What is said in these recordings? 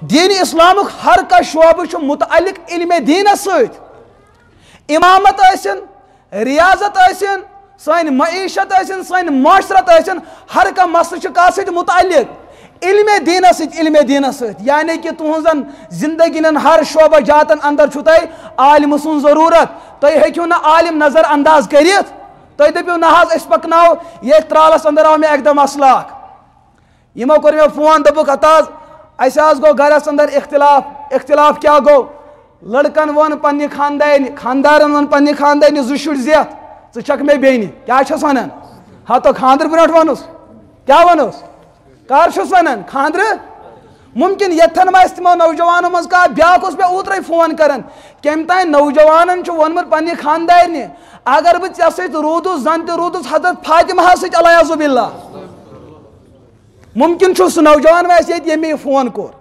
دین اسلام ہر کا شعبہ متعلق علم دین ست امامت ٲسِن ریاضت ٲسِن سٲنۍ معیشت ٲسِن سٲنۍ معاشرت ٲسِن ہر کا مسئلہ کَتھ سۭتۍ متعلق علم دینس ست یعنی کہ تہذن زندگی ہر شعبہ جاتن اندر چھو تۄہہِ عالم سن ضرورت تُہۍ ہیٚکِو نہٕ عالم نظر انداز کٔرِتھ تُہۍ دٔپِو نہ حظ أسۍ پکناو ییٚتھۍ ترالس اندر آو مےٚ اکہِ دۄہ مسلہٕ اکھ یِمو کوٚر مےٚ فون دوٚپُکھ ہتہٕ حظ اَسہِ حظ گوٚو گرس اندر اختلاف کیٛاہ گوٚو لڑکن وون پننہِ خاندارن وون پننہِ خاندانہِ زٕ شُرۍ زیتھ ژٕ چھکھ مےٚ بیٚنہِ کیٛاہ چھس ونان ہتو خاندر برونٛٹھ ووٚنُس کیٛاہ ووٚنُس کر چھُس ونان خاندرٕ ممکن یتھن ما آسہِ تِمو نوجوانو منٛز کانٛہہ بیٛاکھ اوس مےٚ اوترے فون کران کمہِ تانۍ نوجوانن چھُ ووٚنمُت پننہِ خاندارنہِ اگر بہٕ ژےٚ سۭتۍ روٗدُس زن تہِ روٗدُس حضرت فاطمہ سۭتۍ علیہ باللہ ممکن چھُ سُہ نوجوان ما آسہِ ییٚتہِ ییٚمۍ مےٚ یہِ فون کوٚر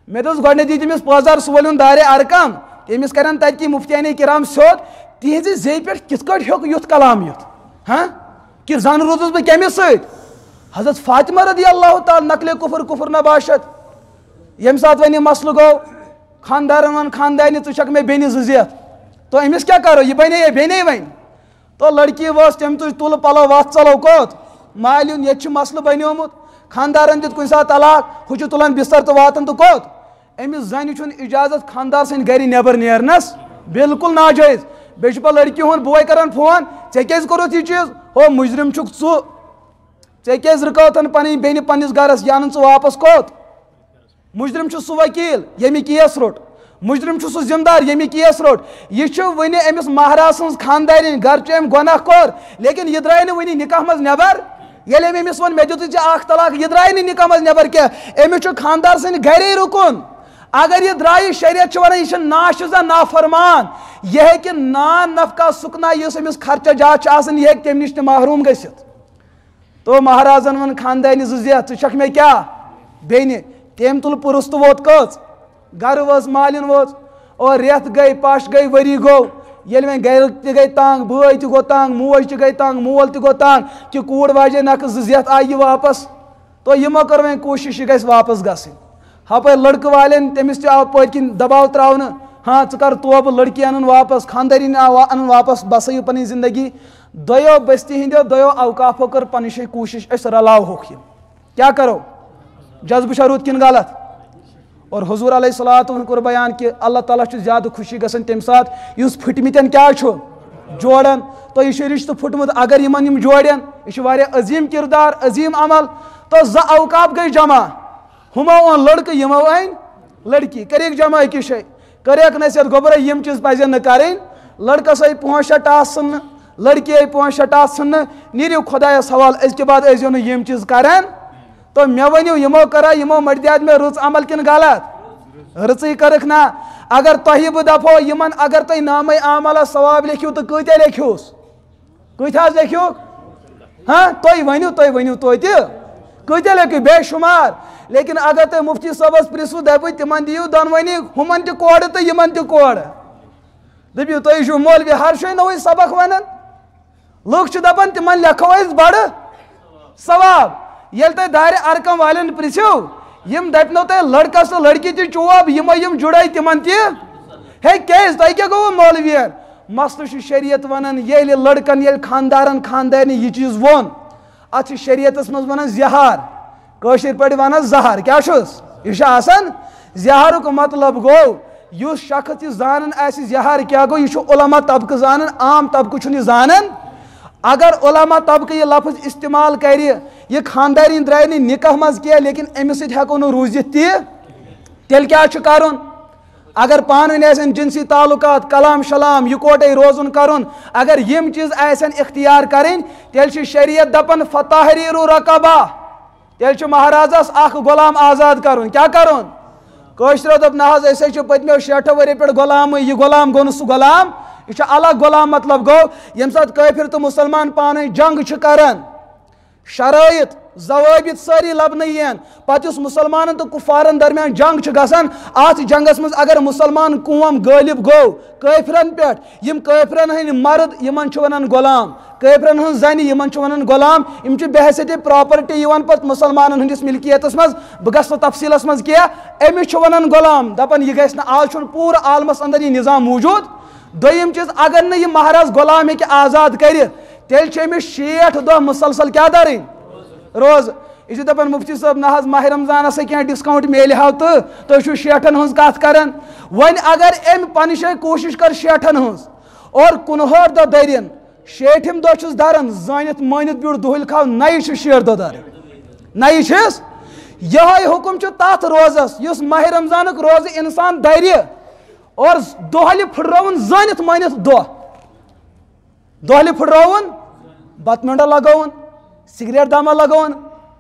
مےٚ دوٚپُس گۄڈٕنیتھ دی تٔمِس پٲزار سُہ ؤلِوُن دارِ ارکم تٔمِس کرن تتہِ مفتیانہِ کرام سیوٚد تِہنٛزِ زیٚیہِ پٮ۪ٹھ کِتھ کٲٹھۍ ہیوٚک یُتھ کلام یُتھ کہ زن روٗدُس بہٕ کٔمِس سۭتۍ حضرت فاطمہ رضی اللہ تعالیٰ نقلِ کفر نباشت ییٚمہِ ساتہٕ وۄنۍ یہِ مسلہٕ گوٚو خاندارن ووٚن خاندانہِ ژٕ چھکھ مےٚ بیٚنہِ زٕ زیتھ تو أمِس کیٛاہ کرو یہِ بنے بیٚنے وۄنۍ تو لڑکی ؤژھ تٔمۍ تُج تُلہٕ پلو وتھ ژلو کوٚت مالیُن ییٚتہِ چھُ مسلہٕ بنیومُت خاندارن دیُت کُنہِ ساتہٕ طلاق ہُہ چھُ تُلان بستر تہٕ واتان تہٕ کوٚت أمِس زنہِ چھُنہٕ اجازت خاندار سٕنٛدِ گرِ نٮ۪بر نیرنس بالکل ناجٲیز بیٚیہِ چھُ پتہٕ لڑکی ہُنٛد بوے کران فون ژےٚ کیٛازِ کوٚرُتھ یہِ چیٖز ہو مُجرم چھُکھ ژٕ ژےٚ کیٛازِ رُکٲوتھن پنٕنۍ بیٚنہِ پننِس گرس یہِ انن ژٕ واپس کوٚت مُجرم چھُ سُہ وکیٖل ییٚمہِ کیس روٚٹ مُجرم چھُ سُہ ذمہٕ دار ییٚمہِ کیس روٚٹ یہِ چھُ وُنہِ أمِس مہراز سٕنٛز خاندارِنۍ گرچہِ أمۍ گۄناہ کوٚر لیکن یہِ درٛاے نہٕ وُنہِ نکاح منٛز نٮ۪بر ییٚلہِ أمۍ أمِس ووٚن مےٚ دِتُے ژےٚ اکھ طلاق یہِ درٛاے نہٕ نکاح منٛز نٮ۪بر کینٛہہ أمِس چھُ خاندار سٕنٛدِ گرے رُکُن اگر یہِ درٛایہِ شریعت چھُ ونان یہِ چھِ ناشِزا نافرمان یہِ ہیٚکہِ نان نفقہ سُکنا یُس أمِس خرچہ جات چھُ آسان یہِ ہیٚکہِ تمہِ نِش تہِ محروٗم گٔژھِتھ تو مہرازن ووٚن خاندانہِ زٕ زیتھ ژٕ چھکھ مےٚ کیٛاہ بیٚنہِ تٔمۍ تُل پُرُس تہٕ ووت کٔژ گرٕ وٲژ مالِن وٲژ اور رٮ۪تھ گٔے پش گٔے ؤری گوٚو ییٚلہِ وۄنۍ گرِکۍ تہِ گٔے تنٛگ بٲے تہِ گوٚو تنٛگ موج تہِ گٔے تنٛگ مول تہِ گوٚو تنٛگ کہِ کوٗر واجے نکھٕ زٕ زیتھ آیہِ یہِ واپس تو یِمو کٔر وۄنۍ کوٗشِش یہِ گژھِ واپس گژھٕنۍ ہپٲرۍ لڑکہٕ والٮ۪ن تٔمِس تہِ آو پٔتۍ کِنۍ دباو تراونہٕ ہاں ژٕ کر توبہٕ لڑکی انُن واپس خاندارِنۍ آو انُن واپس بسا یہِ پنٕنۍ زندگی دۄیو بستی ہٕنٛدیو دۄیو اوقافو کٔر پنٕنۍ جایہِ کوٗشِش أسۍ رلاوہوکھ یِم کیٛاہ کرو جذبہٕ چھا روٗد کِنہٕ غلط اور حضوٗر علیہ الصلوٰتُ کوٚر بیان کہ اللہ تعالیٰ چھُ زیادٕ خوشی گژھان تمہِ ساتہٕ یُس پھٕٹمٕتٮ۪ن کیٛاہ چھُ جوڑان تو یہِ چھُ رشتہٕ پھُٹمُت اگر یِمن یِم جوڑن یہِ چھُ واریاہ عظیٖم کردار عظیٖم عمل تو زٕ اوقاف گٔے جمع ہُمو اوٚن لڑکہٕ یِمو أنۍ لڑکی کٔرِکھ جمع أکِس جایہِ کٔرِکھ نصیحت گوٚبرا یِم چیٖز پزن نہٕ کرٕنۍ لڑکس آیہِ 5-6 ٹاس ژھٕننہٕ لڑکی آیہِ 5-6 ٹاس ژھٕننہٕ نیٖرِو خۄدایس حوالہٕ أزکہِ بعد ٲسۍزیو نہٕ یِم چیٖز کران تو مےٚ ؤنِو یِمو کٔرا یِمو مٔردیاد مےٚ رٕژ عمل کِنہٕ غلط رٕژٕے کٔرٕکھ نا اگر تۄہہِ بہٕ دپہو یِمن اگر تُہۍ نامے عملس ثواب لیکھِو تہٕ کۭتیاہ لیکھِوس کۭتیاہ حظ لیکھِوکھ تُہۍ ؤنِو توتہِ کۭتیاہ لیکھِو بے شُمار لیکن اگر تُہۍ مفتی صٲبس پرژھِو دپو تِمن دِیِو دۄنوٕنی ہُمن تہِ کورِ تہٕ یِمن تہِ کورِ دٔپِو تُہۍ چھِو مولوی ہر جایہِ نوٚوُے سبق ونان لُکھ چھِ دپان تِمن لیکھو أسۍ بڑٕ ثواب ییٚلہِ تُہۍ دارِ ارکم والٮ۪ن پرژھِو یِم دپنو تۄہہِ لڑکس تہٕ لڑکی تہِ چوب یِمو یِم جُڑے تِمن تہِ ہے کیٛازِ تۄہہِ کیٛاہ گوٚوُ مولوِین مسلہٕ چھُ شریعت ونان ییٚلہِ لڑکن ییٚلہِ خاندارن خاندارنہِ یہِ چیٖز ووٚن اتھ چھِ شریعتس منٛز ونان زِہار کٲشِر پٲٹھۍ ونان زہر کیٛاہ چھُس یہِ چھُ آسان زِہارُک مطلب گوٚو یُس شخص یہِ زانان آسہِ زِہار کیٛاہ گوٚو یہِ چھُ علما طبقہٕ زانان عام طبقہٕ چھُنہٕ یہِ زانان اگر علما طبقہٕ یہِ لفظ استعمال کرِ یہِ خاندارِنۍ درٛاے نہٕ نکاح منٛز کینٛہہ لیکن أمِس سۭتۍ ہٮ۪کو نہٕ روٗزِتھ تہِ تیٚلہِ کیٛاہ چھُ کرُن اگر پانہٕ ؤنۍ آسن جنسی تعلقات کلام شلام یِکوٹے روزُن کرُن اگر یِم چیٖز آسن اختیار کرٕنۍ تیٚلہِ چھُ شریعت دپان فتحریٖرُ رقبہ تیٚلہِ چھُ مہرازس اکھ غلام آزاد کرُن کیٛاہ کرُن کٲشرو دوٚپ نہ حظ أسۍ حظ چھِ پٔتمیو 60 ؤریو پٮ۪ٹھ غلامٕے یہِ غلام گوٚو نہٕ سُہ غلام یہِ چھُ الگ غلام مطلب گوٚو ییٚمہِ ساتہٕ کٲفِر تہٕ مُسلمان پانہٕ ؤنۍ جنگ چھِ کران شرٲیط ضوابط ساری لبنہ یین پتہ اس مسلمانن تو کفارن درمیان جنگ چھ گژھان ات جنگس مز اگر مسلمان قوم غالب گو کافرن پہ یم کافرن ہند مرد یمن چھ ونان غلام کافرن ہن زنی یمن چھ ونان غلام یم چھ بحثیت پراپرٹی یوان پت مسلمانن ہندس ملکیتس مز بہ گژھٕ تفصیلس مز کیا امس چھ ونان غلام دپان یہ گژھِ نہ آز چھُنہٕ پوٗرٕ عالمس اندر یہ نظام موجود دویم چیز اگر نہ یہ مہراز غلام ہیکہِ آزاد کرِتھ تیل چھ امس 60 دۄہ مسلسل کیا دارٕنۍ روز یہ دپان مفتی صاحب نہ حظ ماہ رمضان سے کیا ڈسکاؤنٹ میلہِ ہاو تو تُہۍ چھُو 60 ہٕنٛز کتھ کران وۄنۍ اگر امہِ پننہِ جایہِ کوٗشش کر 60 ہٕنٛز اور 61 دۄہ دٔرِن 60 دۄہ چھُس دران زٲنِتھ مٲنِتھ بیوٗٹھ دُہٕلۍ کھاو نَیہِ چھِ 60 دۄہ درٕنۍ نَیہِ چھِس یہے حکم چھُ تتھ روزس یُس ماہ رمضانُک روزٕ انسان دَرِ اور دۄہلہِ پھٕٹرٲوُن زٲنِتھ مٲنِتھ دۄہ دۄہلہِ پھٕٹرٲوُن بتہٕ میوٚنٛڈا لگٲوُن سگریٹ دامہ لگٲوُن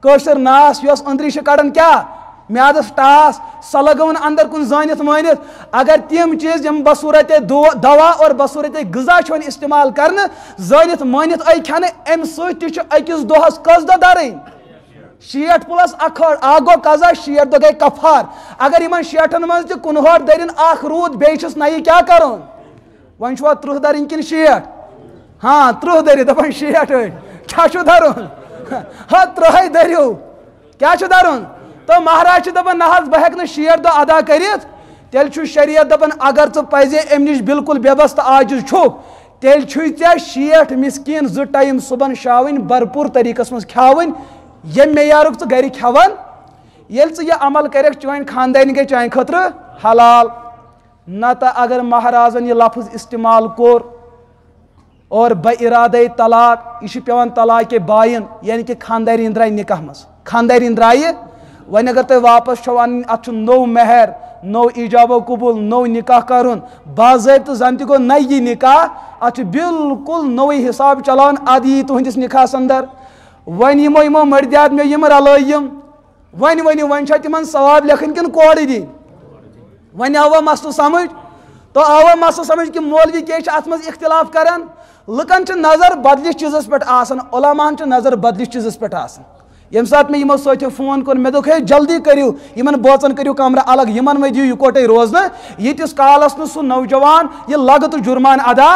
کٲشِر ناس یۄس أنٛدرٕ چھِ کڑان کیٛاہ میادس ٹاس سۄ لگٲوُن اندر کُن زٲنِتھ مٲنِتھ اگر تِم چیٖز یِم بصوٗرتِ دوا اور بصوٗرتِ غذا چھِ وۄنۍ استعمال کرنہٕ زٲنِتھ مٲنِتھ أے کھٮ۪نہٕ امہِ سۭتۍ تہِ چھُ أکِس دۄہس کٔژ دۄہ دَرٕنۍ 60 پلس 1 اکھ گوٚو قضا 60 دۄہ گٔے کفار اگر یِمن 60 منٛز تہِ 61 دٔرِن اکھ روٗد بیٚیہِ چھُس نَیہِ کیٛاہ کرُن وۄنۍ چھُوا 30 دَرٕنۍ کِنہٕ 60 ہاں 30 دٔرِو دپان 60 أڑۍ کیٛاہ چھُ دَرُن ہاں 30 دٔرِو کیٛاہ چھُ دَرُن تو مہراز چھِ دپان نہ حظ بہٕ ہٮ۪کہٕ نہٕ 60 دۄہ ادا کٔرِتھ تیٚلہِ چھُ شریعت دپان اگر ژٕ پزے امہِ نِش بالکل بےبس تہٕ عاجز چھُکھ تیٚلہِ چھُے ژےٚ 60 مسکیٖن 2 ٹایم صبحن شاوٕنۍ بھرپوٗر طریٖقس منٛز کھیاوٕنۍ ییٚمہِ معیارُک ژٕ گرِ کھٮ۪وان ییٚلہِ ژٕ یہِ عمل کَرکھ چٲنۍ خاندٲنی گٔے چانہِ خٲطرٕ حلال نتہٕ اگر مہرازن یہِ لفظ استعمال کوٚر اور بہ ارادے طلاق یہ چھُ پیوان طلاق باین یعنی کہ خاندارین درٛاے نکاح منٛز خاندارین درٛایہِ وۄنۍ اگر تُہۍ واپس چھو وَنٕنۍ اتھ چھُ نوٚو مہر نوٚو ایجاب و قبوٗل نوٚو نکاح کرُن باضٲبطہٕ زن تہِ گوٚو نَیہِ نکاح اتھ چھُ بالکل نوٚوٕے حساب چلاوان ادٕ یی تُہنٛدِس نکاحس اندر وۄنۍ یِمو مٔردیات مےٚ یِم رلٲے یِم وۄنۍ ؤنِو وۄنۍ چھا تِمن ثواب لیکھٕنۍ کِنہٕ کورِ دِنۍ وۄنۍ آوا مسلہٕ سمجھ تو آوا مسلہٕ سمجھ کہ مولوی کیٛاہ چھِ اتھ منٛز اختلاف کران لُکن چھِ نظر بدلِس چیٖزس پٮ۪ٹھ آسان علماہن چھِ نظر بدلِس چیٖزس پٮ۪ٹھ آسان ییٚمہِ ساتہٕ مےٚ یِمو سۭتیو فون کوٚر مےٚ دوٚپُکھ ہے جلدی کٔرِو یِمن بٲژن کٔرِو کمرٕ الگ یِمن مہ دِیِو یِکوٹے روزنہٕ ییٖتِس کالس نہٕ سُہ نوجوان یہِ لگہٕ تہٕ جُرمان ادا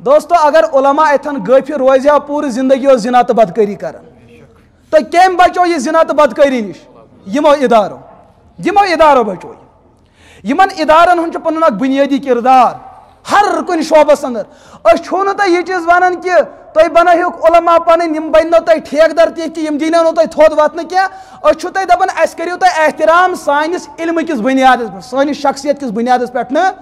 دوستو اگر علما اتھن غٲفِل روزِ ہا پوٗرٕ زندگی اوس زِنا تہٕ بدکٲری کران تہٕ کٔمۍ بچو یہِ زِنا تہٕ بدکٲری نِش یِمو ادارو بچو یِمن ادارن ہُنٛد چھُ پنُن اکھ بُنیٲدی کردار ہر کُنہِ شعوبس اندر أسۍ چھُو نہٕ تۄہہِ یہِ چیٖز ونان کہِ تُہۍ بنٲیہُکھ علما پنٕنۍ یِم بننو تۄہہِ ٹھیکہٕ تہِ کہِ یِم دِنو نہٕ تۄہہِ تھوٚد وتھنہٕ کینٛہہ أسۍ چھُو تۄہہِ دپان اَسہِ کٔرِو تُہۍ احترام سٲنِس علمہٕ کِس بُنیادس پٮ۪ٹھ سٲنِس شخصیت کِس بُنیادس پٮ۪ٹھ نہٕ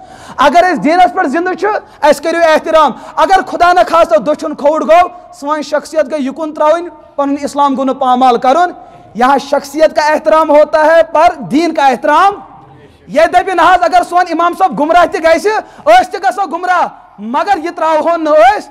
اگر أسۍ دیٖنس پٮ۪ٹھ زندٕ چھِ اَسہِ کٔرِو احترام اگر خدا نہ خاستہ دٔچھُن کھوٚوُر گوٚو سٲنۍ شخصیت گٔے یُکُن ترٛاوٕنۍ پنُن اسلام گوٚو نہٕ پامال کرُن یہاں شخصیت کا احترام ہوتا ہے پر دین کا احترام یہ دپہِ نہ حظ اگر سون امام صٲب گمراہ تہِ گژھِ أسۍ تہِ گژھو گمراہ مگر یہِ ترٛاوہون نہٕ أسۍ